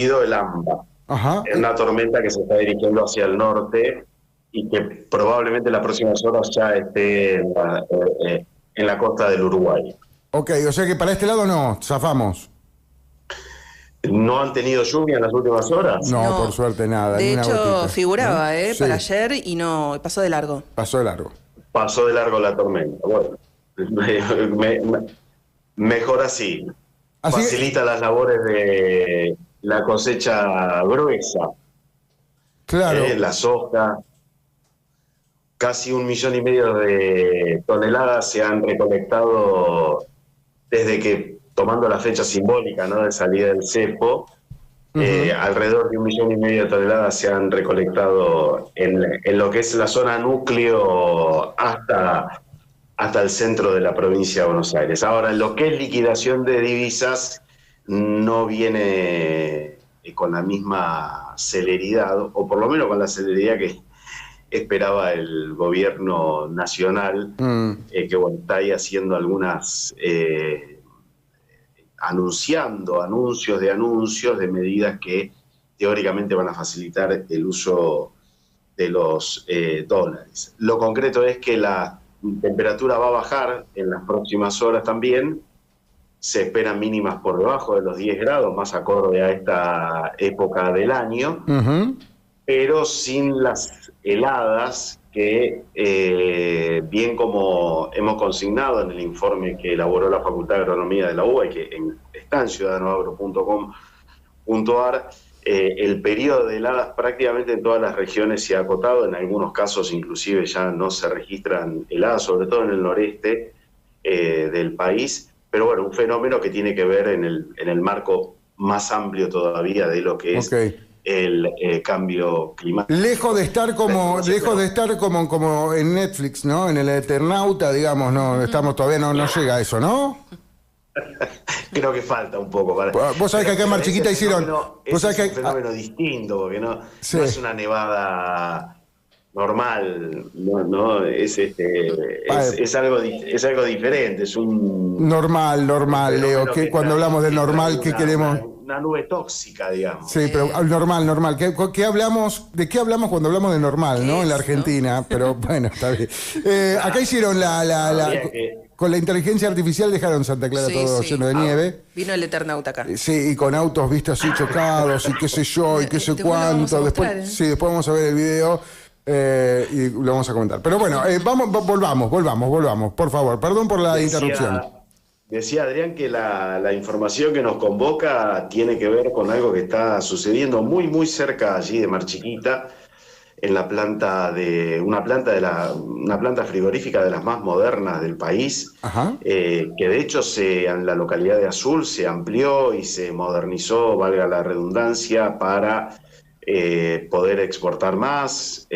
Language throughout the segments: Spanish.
el AMBA, Ajá. es una tormenta que se está dirigiendo hacia el norte y que probablemente en las próximas horas ya esté en la costa del Uruguay. Ok, o sea que para este lado no, zafamos. ¿No han tenido lluvia en las últimas horas? No, por No, suerte nada, ni de una hecho gotita. ¿No? figuraba, para Sí, ayer y no, pasó de largo. pasó de largo. Pasó de largo la tormenta. Bueno, mejor así. Así que, Facilita las labores de la cosecha gruesa, claro, la soja. Casi 1,5 millones de toneladas se han recolectado desde que, tomando la fecha simbólica, ¿no?, de salida del cepo. ujú, Alrededor de 1,5 millones de toneladas se han recolectado en lo que es la zona núcleo hasta el centro de la provincia de Buenos Aires. Ahora, lo que es liquidación de divisas no viene con la misma celeridad, o por lo menos con la celeridad que esperaba el gobierno nacional, mm, que bueno, está ahí haciendo algunas, anuncios de medidas que teóricamente van a facilitar el uso de los dólares. Lo concreto es que la temperatura va a bajar en las próximas horas también. Se esperan mínimas por debajo de los 10 grados, más acorde a esta época del año, ujú. pero sin las heladas que, bien como hemos consignado en el informe que elaboró la Facultad de Agronomía de la UBA y que está en ciudadanoagro.com.ar, el periodo de heladas prácticamente en todas las regiones se ha acotado. En algunos casos inclusive ya no se registran heladas, sobre todo en el noreste del país, pero bueno, un fenómeno que tiene que ver en el marco más amplio todavía de lo que Ok. es el cambio Lejos de climático. estar La como, información que lejos de nos estar como en Netflix, ¿no? En el Eternauta, digamos, no, estamos todavía no llega a eso, ¿no? creo que falta un poco para, Vos sabés que pero, acá en pero Mar Chiquita hicieron, vos ese sabés es un que, fenómeno distinto, porque no es sí, una nevada normal, no es algo diferente, es un normal, Leo, fenómeno que que cuando hablamos de que trae normal, ¿qué queremos? una nube tóxica, digamos. Sí, pero normal. ¿Qué hablamos, de qué hablamos cuando hablamos de normal, ¿no? ¿Qué En la es, no? Argentina, pero bueno, está bien. Acá Claro, hicieron habría que con la inteligencia artificial dejaron Santa Clara Sí, todo lleno sí. de nieve. Vino el Eternauta acá. Sí, y con autos, viste, así chocados, y qué sé yo, y qué sé Después lo vamos a cuánto. Después, mostrar, ¿eh? sí, después vamos a ver el video y lo vamos a comentar. Pero bueno, volvamos, por favor. Perdón por la interrupción. Decía Adrián que la información que nos convoca tiene que ver con algo que está sucediendo muy, muy cerca allí de Mar Chiquita, en una planta frigorífica de las más modernas del país, Ajá. que de hecho en la localidad de Azul se amplió y se modernizó, valga la redundancia, para poder exportar más,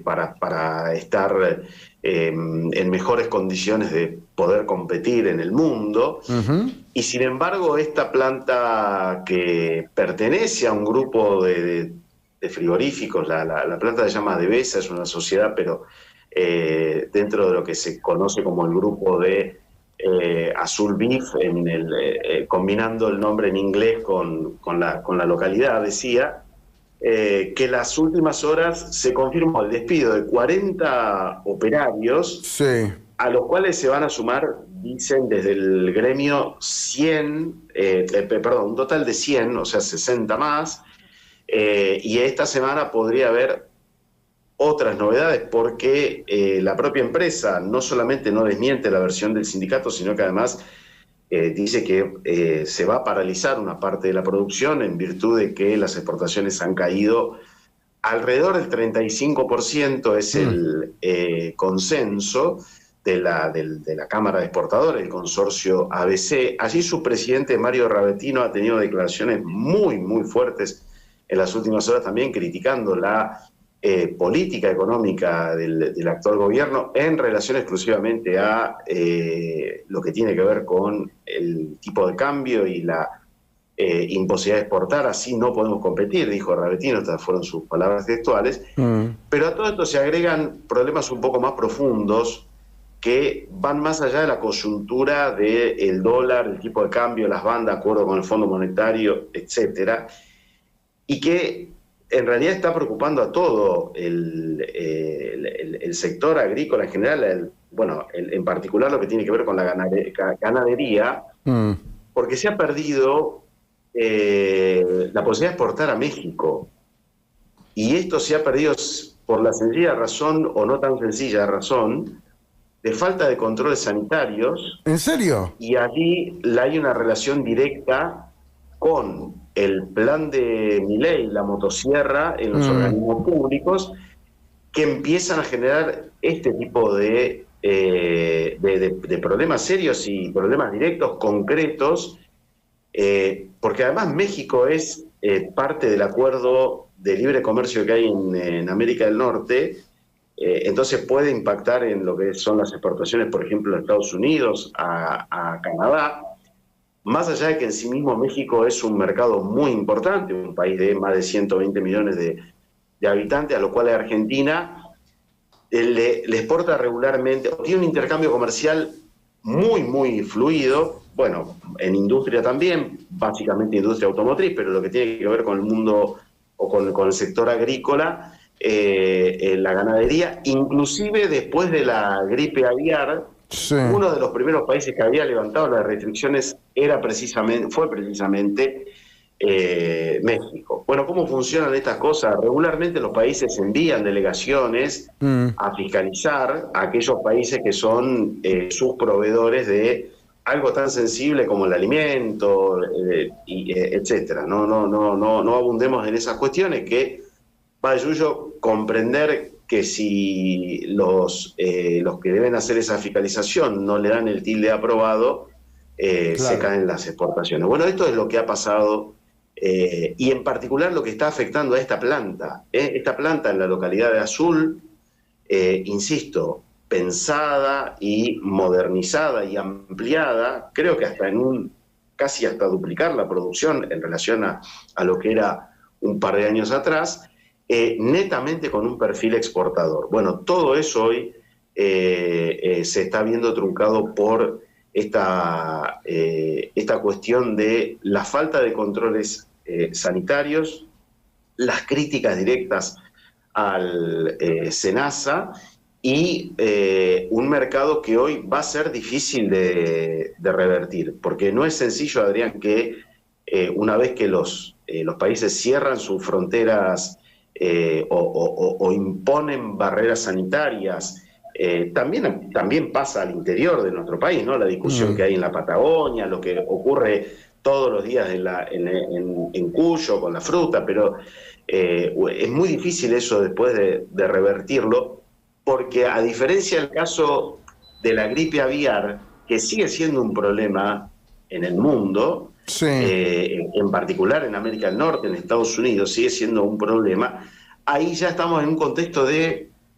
para estar en mejores condiciones de poder competir en el mundo. Ujú. Y sin embargo, esta planta, que pertenece a un grupo de frigoríficos, la planta se llama Devesa, es una sociedad, pero dentro de lo que se conoce como el grupo de Azul Beef, combinando el nombre en inglés con la localidad, decía que las últimas horas se confirmó el despido de 40 operarios, Sí. a los cuales se van a sumar, dicen desde el gremio, 100, un total de 100, o sea, 60 más, y esta semana podría haber otras novedades, porque la propia empresa no solamente no desmiente la versión del sindicato, sino que además dice que se va a paralizar una parte de la producción en virtud de que las exportaciones han caído alrededor del 35%, es Mm. el consenso de la Cámara de Exportadores, el consorcio ABC. Allí su presidente, Mario Ravetino, ha tenido declaraciones muy, muy fuertes en las últimas horas, también criticando la política económica del actual gobierno en relación exclusivamente a lo que tiene que ver con el tipo de cambio y la imposibilidad de exportar. Así no podemos competir, dijo Ravetino, estas fueron sus palabras textuales. Mm. Pero a todo esto se agregan problemas un poco más profundos, que van más allá de la coyuntura del dólar, el tipo de cambio, las bandas, acuerdo con el Fondo Monetario, etcétera, y que en realidad está preocupando a todo el sector agrícola en general, en particular lo que tiene que ver con la ganadería, porque se ha perdido la posibilidad de exportar a México. Y esto se ha perdido por la sencilla razón, o no tan sencilla razón, de falta de controles sanitarios. ¿En serio? Y allí hay una relación directa con el plan de Milei, la motosierra, en los organismos públicos, que empiezan a generar este tipo de problemas serios y problemas directos, concretos, porque además México es parte del acuerdo de libre comercio que hay en América del Norte, entonces puede impactar en lo que son las exportaciones, por ejemplo, de Estados Unidos a Canadá, más allá de que en sí mismo México es un mercado muy importante, un país de más de 120 millones de habitantes, a lo cual Argentina le exporta regularmente, tiene un intercambio comercial muy, muy fluido, bueno, en industria también, básicamente industria automotriz, pero lo que tiene que ver con el mundo o con el sector agrícola, la ganadería, inclusive después de la gripe aviar, sí. Uno de los primeros países que había levantado las restricciones fue precisamente México. Bueno, ¿cómo funcionan estas cosas? Regularmente los países envían delegaciones a fiscalizar a aquellos países que son sus proveedores de algo tan sensible como el alimento, etcétera. No abundemos en esas cuestiones, que va, Yuyo, comprender que si los que deben hacer esa fiscalización no le dan el tilde aprobado, claro, se caen las exportaciones. Bueno, esto es lo que ha pasado, y en particular lo que está afectando a esta planta. Esta planta en la localidad de Azul, insisto, pensada y modernizada y ampliada, creo que hasta casi hasta duplicar la producción en relación a lo que era un par de años atrás, netamente con un perfil exportador. Bueno, todo eso hoy se está viendo truncado por esta cuestión de la falta de controles sanitarios, las críticas directas al SENASA y un mercado que hoy va a ser difícil de revertir, porque no es sencillo, Adrián, que una vez que los países cierran sus fronteras o imponen barreras sanitarias, también pasa al interior de nuestro país, ¿no? La discusión que hay en la Patagonia, lo que ocurre todos los días en Cuyo con la fruta, pero es muy difícil eso después de revertirlo, porque a diferencia del caso de la gripe aviar, que sigue siendo un problema en el mundo, sí, en particular en América del Norte, en Estados Unidos, sigue siendo un problema. Ahí ya estamos en un contexto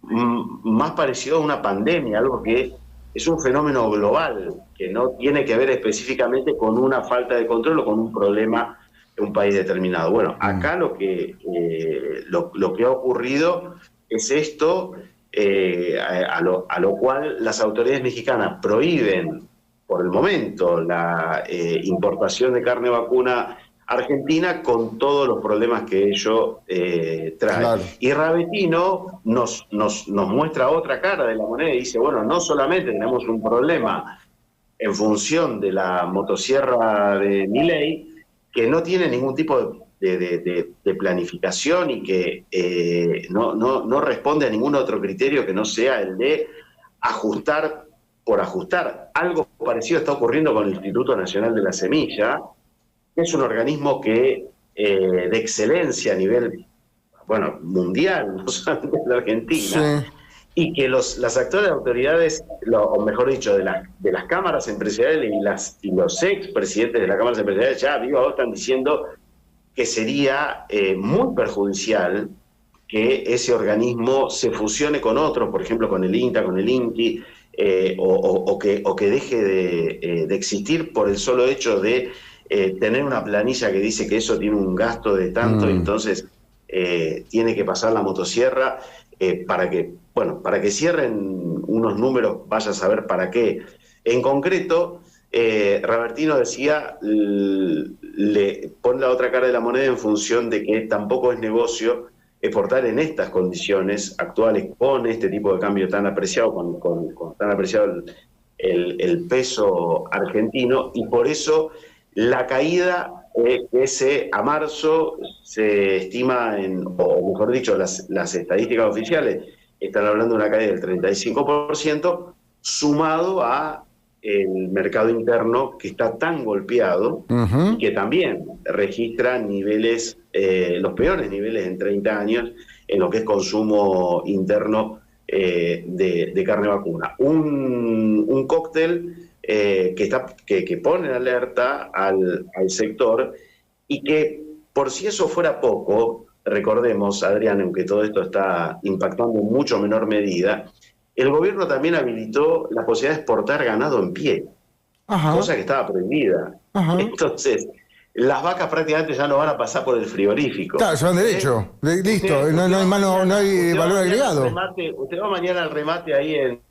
más parecido a una pandemia, algo que es un fenómeno global, que no tiene que ver específicamente con una falta de control o con un problema de un país determinado. Bueno, acá lo que ha ocurrido es esto, a lo cual las autoridades mexicanas prohíben por el momento la importación de carne vacuna argentina, con todos los problemas que ello trae. Claro. Y Ravetino nos muestra otra cara de la moneda y dice, bueno, no solamente tenemos un problema en función de la motosierra de Milei, que no tiene ningún tipo de planificación y que no responde a ningún otro criterio que no sea el de ajustar por ajustar. Algo parecido está ocurriendo con el Instituto Nacional de la Semilla, que es un organismo que de excelencia a nivel mundial, no solamente en la Argentina, sí, y que las actuales autoridades, o mejor dicho, de las cámaras empresariales y los expresidentes de las cámaras empresariales ya viva voz están diciendo que sería muy perjudicial que ese organismo se fusione con otros, por ejemplo con el INTA, con el INTI, o que deje de existir por el solo hecho de tener una planilla que dice que eso tiene un gasto de tanto, y entonces tiene que pasar la motosierra para que cierren unos números, vaya a saber para qué. En concreto, Ravertino decía, le pone la otra cara de la moneda en función de que tampoco es negocio exportar en estas condiciones actuales, con este tipo de cambio tan apreciado, con tan apreciado el peso argentino, y por eso la caída a marzo se estima, o mejor dicho, las estadísticas oficiales están hablando de una caída del 35%, sumado a el mercado interno que está tan golpeado y que también registra niveles, los peores niveles en 30 años en lo que es consumo interno de carne vacuna. Un cóctel que pone en alerta al sector, y que, por si eso fuera poco, recordemos, Adrián, aunque todo esto está impactando en mucho menor medida, el gobierno también habilitó la posibilidad de exportar ganado en pie, cosa que estaba prohibida. Entonces, las vacas prácticamente ya no van a pasar por el frigorífico. Claro, se van derecho. Listo, no hay valor agregado. Usted va mañana al remate ahí en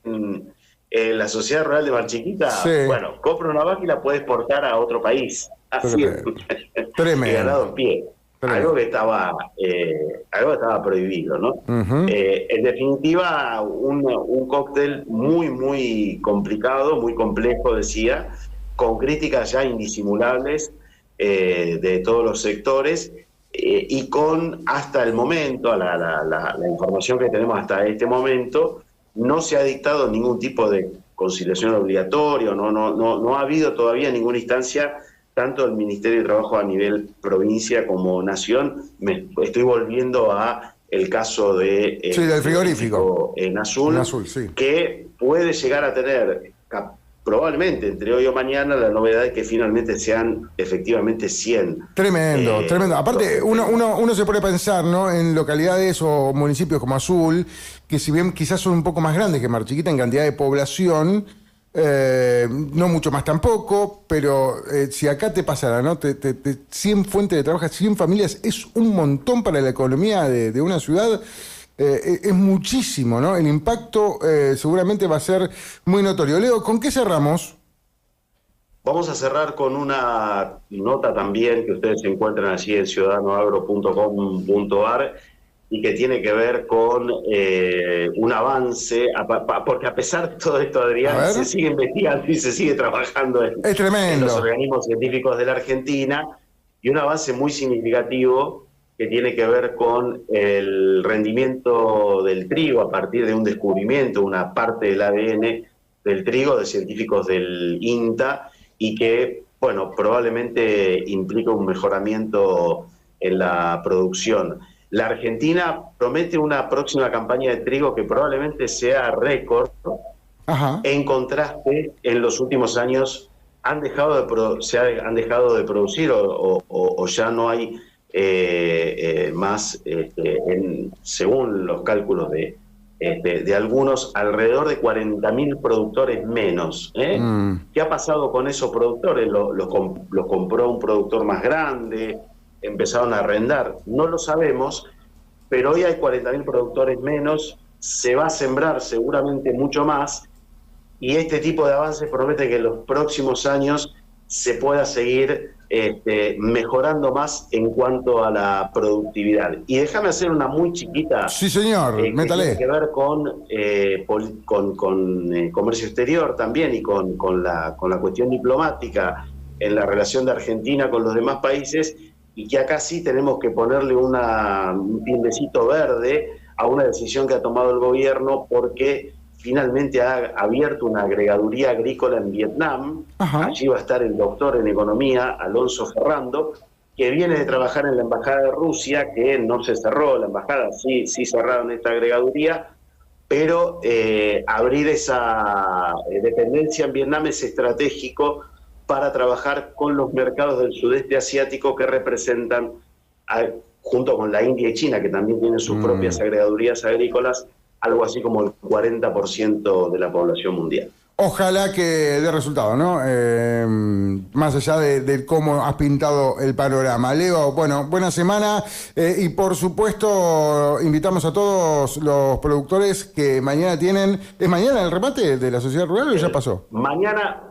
la Sociedad Rural de Marchiquita. Sí. Bueno, compra una vaca y la puede exportar a otro país. Así es. Tremendo. Ganado en pie. Algo que estaba prohibido, ¿no? En definitiva, un cóctel muy, muy complicado, muy complejo, decía, con críticas ya indisimulables de todos los sectores, y con, hasta el momento, la información que tenemos hasta este momento, no se ha dictado ningún tipo de conciliación obligatoria, no ha habido todavía ninguna instancia, tanto el Ministerio de Trabajo a nivel provincia como nación. Me estoy volviendo a el caso del frigorífico en Azul, sí, que puede llegar a tener probablemente entre hoy o mañana la novedad de que finalmente sean efectivamente 100. Tremendo. Aparte, uno se puede pensar, ¿no?, en localidades o municipios como Azul, que si bien quizás son un poco más grandes que Marchiquita en cantidad de población, no mucho más tampoco, pero si acá te pasara, ¿no?, 100 fuentes de trabajo, 100 familias, es un montón para la economía de una ciudad. Es muchísimo, ¿no? El impacto seguramente va a ser muy notorio. Leo, ¿con qué cerramos? Vamos a cerrar con una nota también que ustedes encuentran allí en ciudadanoagro.com.ar, y que tiene que ver con un avance, porque a pesar de todo esto, Adrián, se sigue investigando y se sigue trabajando en los organismos científicos de la Argentina, y un avance muy significativo que tiene que ver con el rendimiento del trigo a partir de un descubrimiento, una parte del ADN del trigo de científicos del INTA, y que, bueno, probablemente implica un mejoramiento en la producción. La Argentina promete una próxima campaña de trigo que probablemente sea récord. En contraste, en los últimos años han dejado de producir o ya no hay más, según los cálculos de algunos, alrededor de 40.000 productores menos. ¿Qué ha pasado con esos productores? Los compró un productor más grande, empezaron a arrendar, no lo sabemos, pero hoy hay 40.000 productores menos, se va a sembrar seguramente mucho más, y este tipo de avances promete que en los próximos años se pueda seguir mejorando más en cuanto a la productividad. Y déjame hacer una muy chiquita. Sí, señor, métale. Que tiene que ver con comercio exterior también, y con la cuestión diplomática en la relación de Argentina con los demás países, y que acá sí tenemos que ponerle un tiendecito verde a una decisión que ha tomado el gobierno, porque finalmente ha abierto una agregaduría agrícola en Vietnam. Allí va a estar el doctor en economía, Alonso Ferrando, que viene de trabajar en la embajada de Rusia, que no se cerró, la embajada sí cerraron esta agregaduría, pero abrir esa dependencia en Vietnam es estratégico para trabajar con los mercados del sudeste asiático, que representan, junto con la India y China, que también tienen sus propias agregadurías agrícolas, algo así como el 40% de la población mundial. Ojalá que dé resultado, ¿no? Más allá de cómo has pintado el panorama. Leo, bueno, buena semana y por supuesto invitamos a todos los productores que mañana tienen... ¿Es mañana el remate de la Sociedad Rural o ya pasó? Mañana,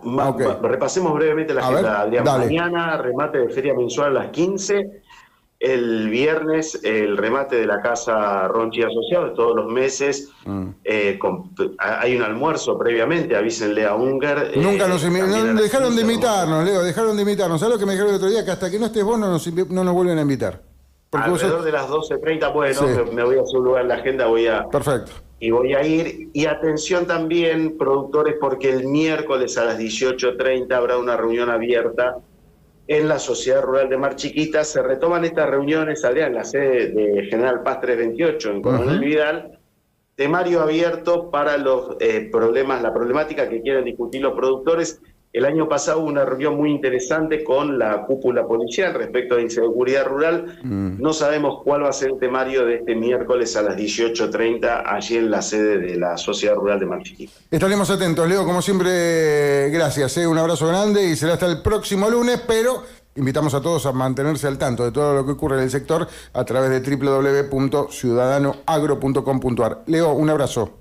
repasemos brevemente la agenda, Adrián. Mañana remate de feria mensual a las 15. El viernes, el remate de la Casa Ronchi Asociados, todos los meses. Hay un almuerzo previamente, avísenle a Unger. Nunca nos dejaron de invitarnos, Leo, dejaron de invitarnos. ¿Sabes lo que me dijeron el otro día? Que hasta que no estés vos no nos vuelven a invitar. Porque alrededor de las 12:30, bueno, sí. me voy a hacer un lugar en la agenda, Perfecto. Y voy a ir. Y atención también, productores, porque el miércoles a las 18:30 habrá una reunión abierta en la Sociedad Rural de Mar Chiquita. Se retoman estas reuniones, Adrián, en la sede de General Paz 328, en Coronel Vidal, temario abierto para los problemas, la problemática que quieren discutir los productores. El año pasado hubo una reunión muy interesante con la cúpula policial respecto a inseguridad rural. No sabemos cuál va a ser el temario de este miércoles a las 18:30, allí en la sede de la Sociedad Rural de Mar Chiquita. Estaremos atentos, Leo, como siempre, gracias. Un abrazo grande y será hasta el próximo lunes, pero invitamos a todos a mantenerse al tanto de todo lo que ocurre en el sector a través de www.ciudadanoagro.com.ar. Leo, un abrazo.